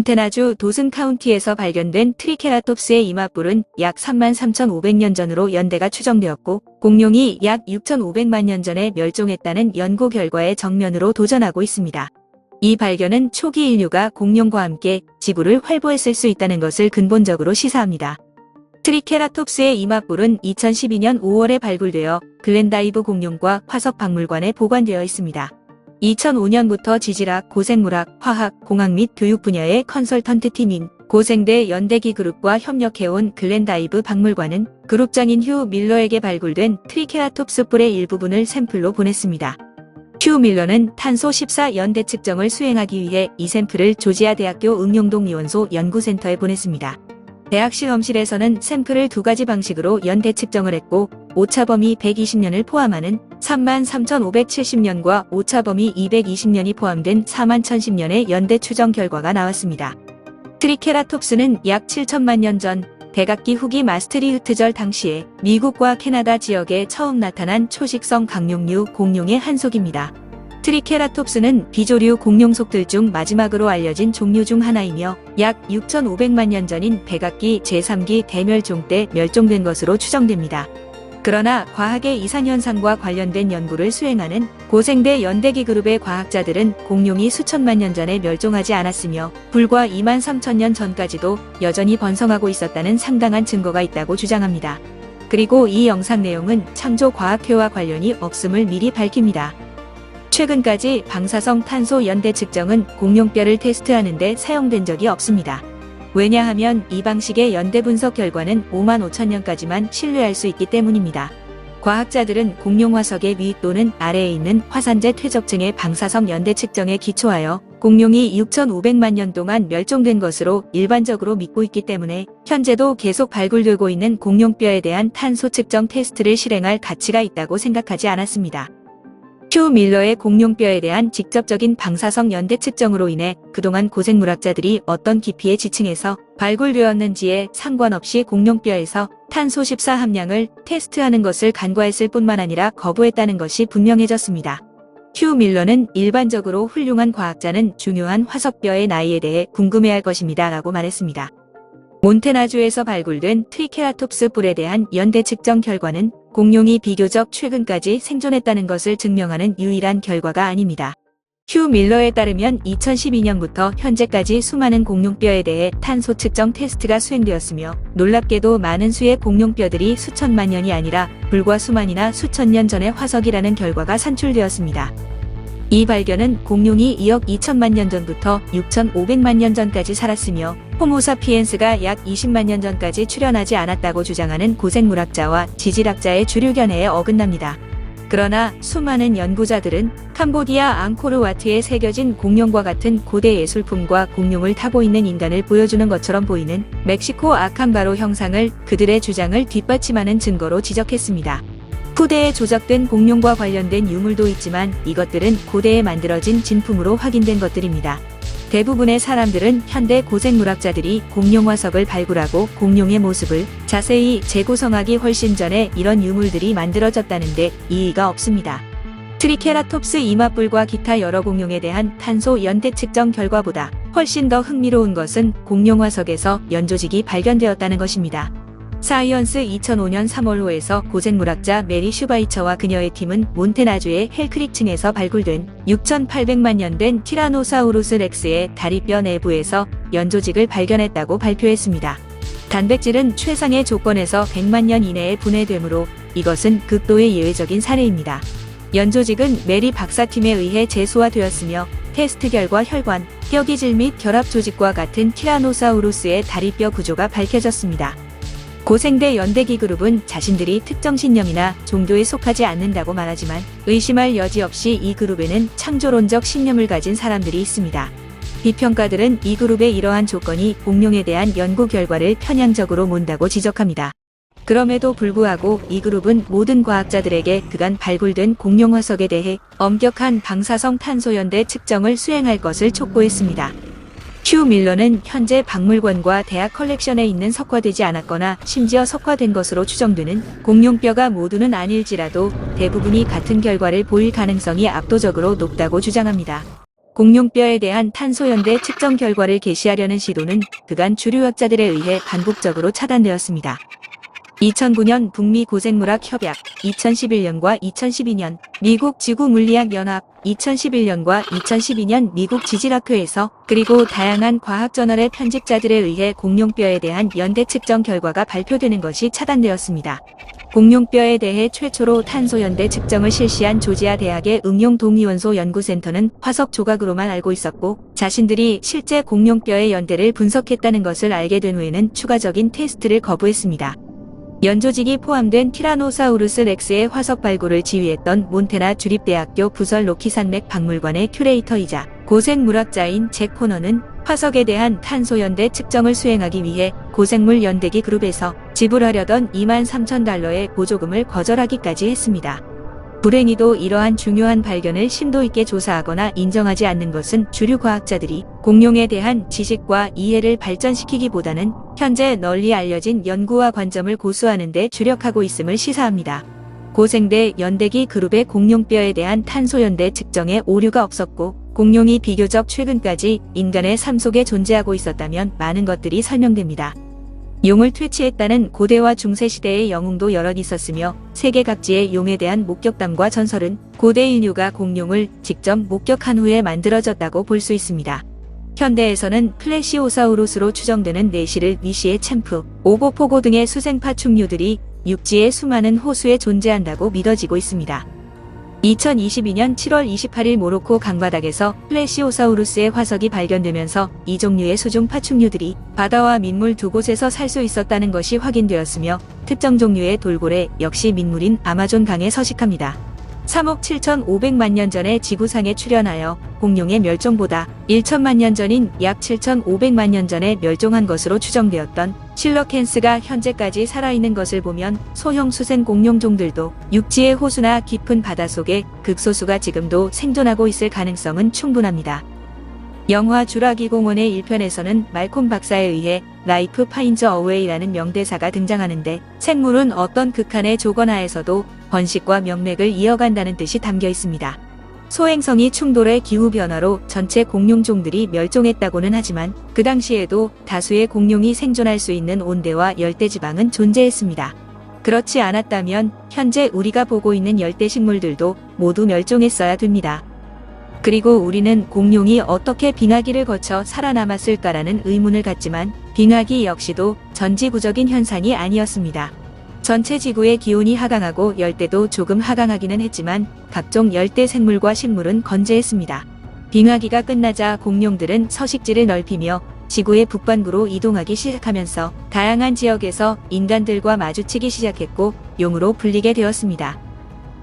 몬태나주 도슨 카운티에서 발견된 트리케라톱스의 이마뿔은 약 33,500년 전으로 연대가 추정되었고 공룡이 약 6,500만 년 전에 멸종했다는 연구 결과의 정면으로 도전하고 있습니다. 이 발견은 초기 인류가 공룡과 함께 지구를 활보했을 수 있다는 것을 근본적으로 시사합니다. 트리케라톱스의 이마뿔은 2012년 5월에 발굴되어 글렌다이브 공룡과 화석 박물관에 보관되어 있습니다. 2005년부터 지질학, 고생물학, 화학, 공학 및 교육 분야의 컨설턴트 팀인 고생대 연대기 그룹과 협력해온 글렌다이브 박물관은 그룹장인 휴 밀러에게 발굴된 트리케라톱스 뿔의 일부분을 샘플로 보냈습니다. 휴 밀러는 탄소 14 연대 측정을 수행하기 위해 이 샘플을 조지아 대학교 응용동 이원소 연구센터에 보냈습니다. 대학 실험실에서는 샘플을 두 가지 방식으로 연대 측정을 했고 오차 범위 120년을 포함하는 33,570년과 오차 범위 220년이 포함된 41,010년의 연대 추정 결과가 나왔습니다. 트리케라톱스는 약 7천만 년 전 백악기 후기 마스트리흐트절 당시에 미국과 캐나다 지역에 처음 나타난 초식성 강룡류 공룡의 한 속입니다. 트리케라톱스는 비조류 공룡속들 중 마지막으로 알려진 종류 중 하나이며 약 6,500만 년 전인 백악기 제3기 대멸종 때 멸종된 것으로 추정됩니다. 그러나 과학의 이상현상과 관련된 연구를 수행하는 고생대 연대기 그룹의 과학자들은 공룡이 수천만 년 전에 멸종하지 않았으며 불과 23,000년 전까지도 여전히 번성하고 있었다는 상당한 증거가 있다고 주장합니다. 그리고 이 영상 내용은 창조과학회와 관련이 없음을 미리 밝힙니다. 최근까지 방사성 탄소 연대 측정은 공룡뼈를 테스트하는 데 사용된 적이 없습니다. 왜냐하면 이 방식의 연대 분석 결과는 55,000년까지만 신뢰할 수 있기 때문입니다. 과학자들은 공룡 화석의 위 또는 아래에 있는 화산재 퇴적층의 방사성 연대 측정에 기초하여 공룡이 6,500만 년 동안 멸종된 것으로 일반적으로 믿고 있기 때문에 현재도 계속 발굴되고 있는 공룡뼈에 대한 탄소 측정 테스트를 실행할 가치가 있다고 생각하지 않았습니다. 휴 밀러의 공룡뼈에 대한 직접적인 방사성 연대 측정으로 인해 그동안 고생물학자들이 어떤 깊이의 지층에서 발굴되었는지에 상관없이 공룡뼈에서 탄소 14 함량을 테스트하는 것을 간과했을 뿐만 아니라 거부했다는 것이 분명해졌습니다. 휴 밀러는 일반적으로 훌륭한 과학자는 중요한 화석뼈의 나이에 대해 궁금해할 것입니다 라고 말했습니다. 몬태나주에서 발굴된 트리케라톱스 뿔에 대한 연대 측정 결과는 공룡이 비교적 최근까지 생존했다는 것을 증명하는 유일한 결과가 아닙니다. 휴 밀러에 따르면 2012년부터 현재까지 수많은 공룡뼈에 대해 탄소 측정 테스트가 수행되었으며 놀랍게도 많은 수의 공룡뼈들이 수천만 년이 아니라 불과 수만이나 수천 년 전의 화석이라는 결과가 산출되었습니다. 이 발견은 공룡이 2억 2천만 년 전부터 6,500만 년 전까지 살았으며 호모사피엔스가 약 20만 년 전까지 출현하지 않았다고 주장하는 고생물학자와 지질학자의 주류견해에 어긋납니다. 그러나 수많은 연구자들은 캄보디아 앙코르와트에 새겨진 공룡과 같은 고대 예술품과 공룡을 타고 있는 인간을 보여주는 것처럼 보이는 멕시코 아캄바로 형상을 그들의 주장을 뒷받침하는 증거로 지적했습니다. 후대에 조작된 공룡과 관련된 유물도 있지만 이것들은 고대에 만들어진 진품으로 확인된 것들입니다. 대부분의 사람들은 현대 고생물학자들이 공룡 화석을 발굴하고 공룡의 모습을 자세히 재구성하기 훨씬 전에 이런 유물들이 만들어졌다는데 이의가 없습니다. 트리케라톱스 이마뿔과 기타 여러 공룡에 대한 탄소 연대 측정 결과보다 훨씬 더 흥미로운 것은 공룡 화석에서 연조직이 발견되었다는 것입니다. 사이언스 2005년 3월호에서 고생물학자 메리 슈바이처와 그녀의 팀은 몬태나주의 헬크릭층에서 발굴된 6,800만 년 된 티라노사우루스 렉스의 다리뼈 내부에서 연조직을 발견했다고 발표했습니다. 단백질은 최상의 조건에서 100만 년 이내에 분해되므로 이것은 극도의 예외적인 사례입니다. 연조직은 메리 박사팀에 의해 재소화되었으며 테스트 결과 혈관, 뼈기질 및 결합 조직과 같은 티라노사우루스의 다리뼈 구조가 밝혀졌습니다. 고생대 연대기 그룹은 자신들이 특정 신념이나 종교에 속하지 않는다고 말하지만 의심할 여지 없이 이 그룹에는 창조론적 신념을 가진 사람들이 있습니다. 비평가들은 이 그룹의 이러한 조건이 공룡에 대한 연구 결과를 편향적으로 몬다고 지적합니다. 그럼에도 불구하고 이 그룹은 모든 과학자들에게 그간 발굴된 공룡 화석에 대해 엄격한 방사성 탄소 연대 측정을 수행할 것을 촉구했습니다. 휴 밀러는 현재 박물관과 대학 컬렉션에 있는 석화되지 않았거나 심지어 석화된 것으로 추정되는 공룡뼈가 모두는 아닐지라도 대부분이 같은 결과를 보일 가능성이 압도적으로 높다고 주장합니다. 공룡뼈에 대한 탄소연대 측정 결과를 게시하려는 시도는 그간 주류학자들에 의해 반복적으로 차단되었습니다. 2009년 북미 고생물학 협약, 2011년과 2012년 미국 지구물리학연합, 2011년과 2012년 미국 지질학회에서 그리고 다양한 과학저널의 편집자들에 의해 공룡뼈에 대한 연대 측정 결과가 발표되는 것이 차단되었습니다. 공룡뼈에 대해 최초로 탄소연대 측정을 실시한 조지아 대학의 응용동위원소 연구센터는 화석 조각으로만 알고 있었고 자신들이 실제 공룡뼈의 연대를 분석했다는 것을 알게 된 후에는 추가적인 테스트를 거부했습니다. 연조직이 포함된 티라노사우루스 렉스의 화석 발굴을 지휘했던 몬테나 주립대학교 부설 로키산맥 박물관의 큐레이터이자 고생물학자인 잭 포너는 화석에 대한 탄소연대 측정을 수행하기 위해 고생물 연대기 그룹에서 지불하려던 $23,000의 보조금을 거절하기까지 했습니다. 불행히도 이러한 중요한 발견을 심도 있게 조사하거나 인정하지 않는 것은 주류 과학자들이 공룡에 대한 지식과 이해를 발전시키기보다는 현재 널리 알려진 연구와 관점을 고수하는 데 주력하고 있음을 시사합니다. 고생대 연대기 그룹의 공룡뼈에 대한 탄소연대 측정에 오류가 없었고 공룡이 비교적 최근까지 인간의 삶 속에 존재하고 있었다면 많은 것들이 설명됩니다. 용을 퇴치했다는 고대와 중세시대의 영웅도 여럿 있었으며 세계 각지의 용에 대한 목격담과 전설은 고대 인류가 공룡을 직접 목격한 후에 만들어졌다고 볼 수 있습니다. 현대에서는 플래시오사우루스로 추정되는 내실, 위시의 챔프, 오고포고 등의 수생 파충류들이 육지의 수많은 호수에 존재한다고 믿어지고 있습니다. 2022년 7월 28일 모로코 강바닥에서 플래시오사우루스의 화석이 발견되면서 이 종류의 수중 파충류들이 바다와 민물 두 곳에서 살 수 있었다는 것이 확인되었으며 특정 종류의 돌고래 역시 민물인 아마존 강에 서식합니다. 3억 7,500만 년 전에 지구상에 출현하여 공룡의 멸종보다 1천만 년 전인 약 7,500만 년 전에 멸종한 것으로 추정되었던 실러캔스가 현재까지 살아있는 것을 보면 소형 수생 공룡종들도 육지의 호수나 깊은 바닷속에 극소수가 지금도 생존하고 있을 가능성은 충분합니다. 영화 주라기 공원의 1편에서는 말콤 박사에 의해 라이프 파인즈 어웨이라는 명대사가 등장하는데 생물은 어떤 극한의 조건 하에서도 번식과 명맥을 이어간다는 뜻이 담겨 있습니다. 소행성이 충돌해 기후변화로 전체 공룡종들이 멸종했다고는 하지만 그 당시에도 다수의 공룡이 생존할 수 있는 온대와 열대지방은 존재했습니다. 그렇지 않았다면 현재 우리가 보고 있는 열대식물들도 모두 멸종했어야 됩니다. 그리고 우리는 공룡이 어떻게 빙하기를 거쳐 살아남았을까라는 의문을 갖지만 빙하기 역시도 전지구적인 현상이 아니었습니다. 전체 지구의 기온이 하강하고 열대도 조금 하강하기는 했지만 각종 열대 생물과 식물은 건재했습니다. 빙하기가 끝나자 공룡들은 서식지를 넓히며 지구의 북반구로 이동하기 시작하면서 다양한 지역에서 인간들과 마주치기 시작했고 용으로 불리게 되었습니다.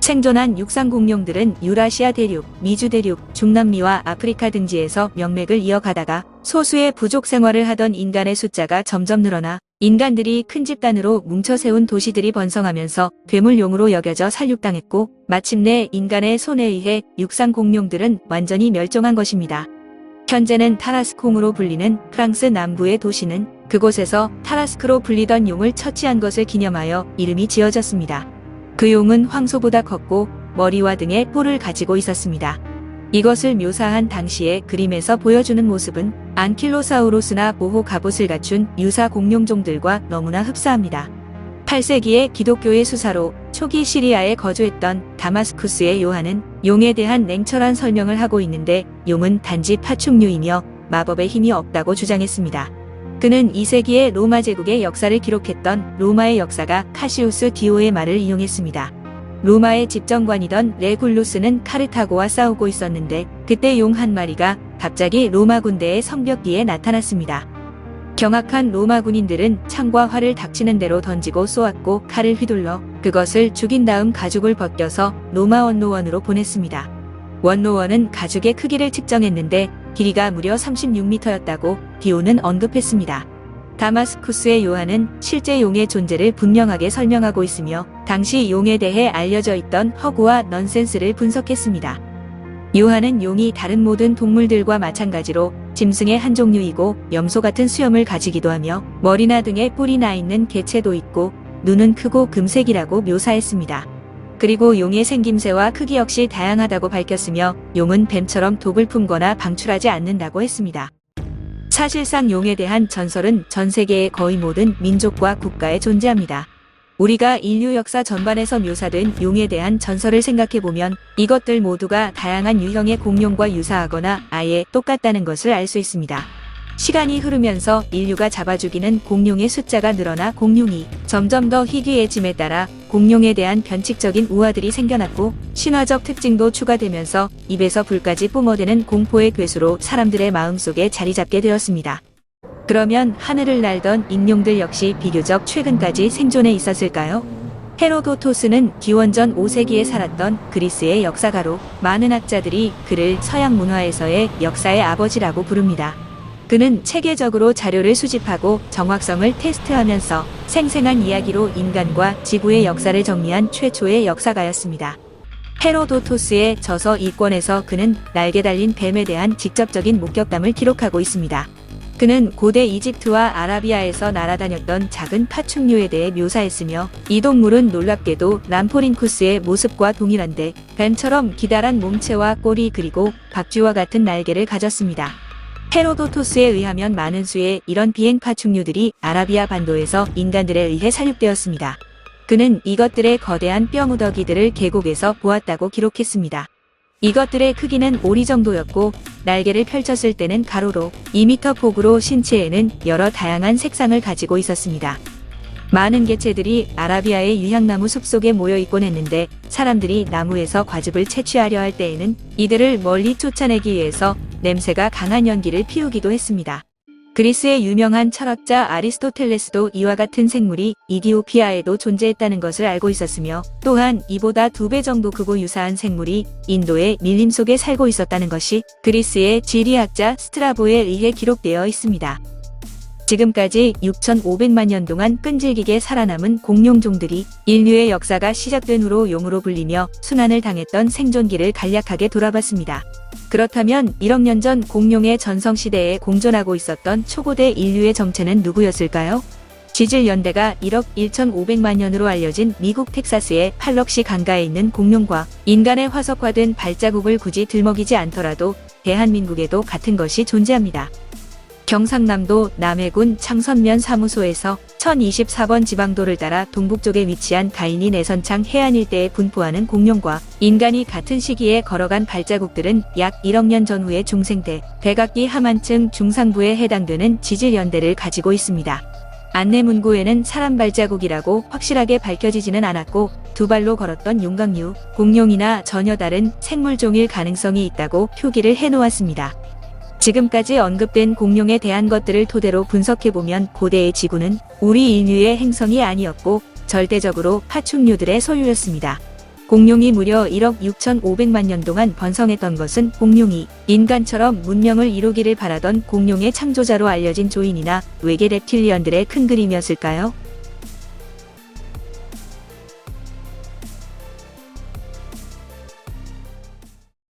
생존한 육상 공룡들은 유라시아 대륙, 미주 대륙, 중남미와 아프리카 등지에서 명맥을 이어가다가 소수의 부족 생활을 하던 인간의 숫자가 점점 늘어나 인간들이 큰 집단으로 뭉쳐 세운 도시들이 번성하면서 괴물용으로 여겨져 살육당했고 마침내 인간의 손에 의해 육상 공룡들은 완전히 멸종한 것입니다. 현재는 타라스콩으로 불리는 프랑스 남부의 도시는 그곳에서 타라스크로 불리던 용을 처치한 것을 기념하여 이름이 지어졌습니다. 그 용은 황소보다 컸고 머리와 등에 뿔을 가지고 있었습니다. 이것을 묘사한 당시의 그림에서 보여주는 모습은 안킬로사우루스나 모호 갑옷을 갖춘 유사 공룡종들과 너무나 흡사합니다. 8세기의 기독교의 수사로 초기 시리아에 거주했던 다마스쿠스의 요한은 용에 대한 냉철한 설명을 하고 있는데 용은 단지 파충류이며 마법의 힘이 없다고 주장했습니다. 그는 2세기의 로마 제국의 역사를 기록했던 로마의 역사가 카시우스 디오의 말을 인용했습니다. 로마의 집정관이던 레굴루스는 카르타고와 싸우고 있었는데 그때 용 한 마리가 갑자기 로마 군대의 성벽 뒤에 나타났습니다. 경악한 로마 군인들은 창과 활을 닥치는 대로 던지고 쏘았고 칼을 휘둘러 그것을 죽인 다음 가죽을 벗겨서 로마 원로원으로 보냈습니다. 원로원은 가죽의 크기를 측정했는데 길이가 무려 36m였다고 디오는 언급했습니다. 다마스쿠스의 요한은 실제 용의 존재를 분명하게 설명하고 있으며 당시 용에 대해 알려져 있던 허구와 넌센스를 분석했습니다. 요한은 용이 다른 모든 동물들과 마찬가지로 짐승의 한 종류이고 염소 같은 수염을 가지기도 하며 머리나 등에 뿔이 나 있는 개체도 있고 눈은 크고 금색이라고 묘사했습니다. 그리고 용의 생김새와 크기 역시 다양하다고 밝혔으며 용은 뱀처럼 독을 품거나 방출하지 않는다고 했습니다. 사실상 용에 대한 전설은 전 세계의 거의 모든 민족과 국가에 존재합니다. 우리가 인류 역사 전반에서 묘사된 용에 대한 전설을 생각해보면 이것들 모두가 다양한 유형의 공룡과 유사하거나 아예 똑같다는 것을 알 수 있습니다. 시간이 흐르면서 인류가 잡아 죽이는 공룡의 숫자가 늘어나 공룡이 점점 더 희귀해짐에 따라 공룡에 대한 변칙적인 우화들이 생겨났고 신화적 특징도 추가되면서 입에서 불까지 뿜어대는 공포의 괴수로 사람들의 마음속에 자리잡게 되었습니다. 그러면 하늘을 날던 익룡들 역시 비교적 최근까지 생존해 있었을까요? 헤로도토스는 기원전 5세기에 살았던 그리스의 역사가로 많은 학자들이 그를 서양 문화에서의 역사의 아버지라고 부릅니다. 그는 체계적으로 자료를 수집하고 정확성을 테스트하면서 생생한 이야기로 인간과 지구의 역사를 정리한 최초의 역사가였습니다. 헤로도토스의 저서 2권에서 그는 날개 달린 뱀에 대한 직접적인 목격담을 기록하고 있습니다. 그는 고대 이집트와 아라비아에서 날아다녔던 작은 파충류에 대해 묘사했으며 이 동물은 놀랍게도 람포린쿠스의 모습과 동일한데 뱀처럼 기다란 몸체와 꼬리 그리고 박쥐와 같은 날개를 가졌습니다. 헤로도토스에 의하면 많은 수의 이런 비행 파충류들이 아라비아 반도에서 인간들에 의해 살육되었습니다. 그는 이것들의 거대한 뼈무더기들을 계곡에서 보았다고 기록했습니다. 이것들의 크기는 오리 정도였고 날개를 펼쳤을 때는 가로로 2m 폭으로 신체에는 여러 다양한 색상을 가지고 있었습니다. 많은 개체들이 아라비아의 유향나무 숲속에 모여있곤 했는데 사람들이 나무에서 과즙을 채취하려 할 때에는 이들을 멀리 쫓아내기 위해서 냄새가 강한 연기를 피우기도 했습니다. 그리스의 유명한 철학자 아리스토텔레스도 이와 같은 생물이 이디오피아에도 존재했다는 것을 알고 있었으며 또한 이보다 2배 정도 크고 유사한 생물이 인도의 밀림 속에 살고 있었다는 것이 그리스의 지리학자 스트라보에 의해 기록되어 있습니다. 지금까지 6,500만 년 동안 끈질기게 살아남은 공룡종들이 인류의 역사가 시작된 후로 용으로 불리며 순환을 당했던 생존기를 간략하게 돌아봤습니다. 그렇다면 1억 년 전 공룡의 전성시대에 공존하고 있었던 초고대 인류의 정체는 누구였을까요? 지질 연대가 1억 1,500만 년으로 알려진 미국 텍사스의 팔럭시 강가에 있는 공룡과 인간의 화석화된 발자국을 굳이 들먹이지 않더라도 대한민국에도 같은 것이 존재합니다. 경상남도 남해군 창선면 사무소에서 1024번 지방도를 따라 동북쪽에 위치한 가인이 내선창 해안 일대에 분포하는 공룡과 인간이 같은 시기에 걸어간 발자국들은 약 1억 년 전후의 중생대, 백악기 하만층 중상부에 해당되는 지질 연대를 가지고 있습니다. 안내문구에는 사람 발자국이라고 확실하게 밝혀지지는 않았고 두 발로 걸었던 용광류, 공룡이나 전혀 다른 생물종일 가능성이 있다고 표기를 해놓았습니다. 지금까지 언급된 공룡에 대한 것들을 토대로 분석해보면 고대의 지구는 우리 인류의 행성이 아니었고 절대적으로 파충류들의 소유였습니다. 공룡이 무려 1억 6,500만 년 동안 번성했던 것은 공룡이 인간처럼 문명을 이루기를 바라던 공룡의 창조자로 알려진 조인이나 외계 reptilian들의 큰 그림이었을까요?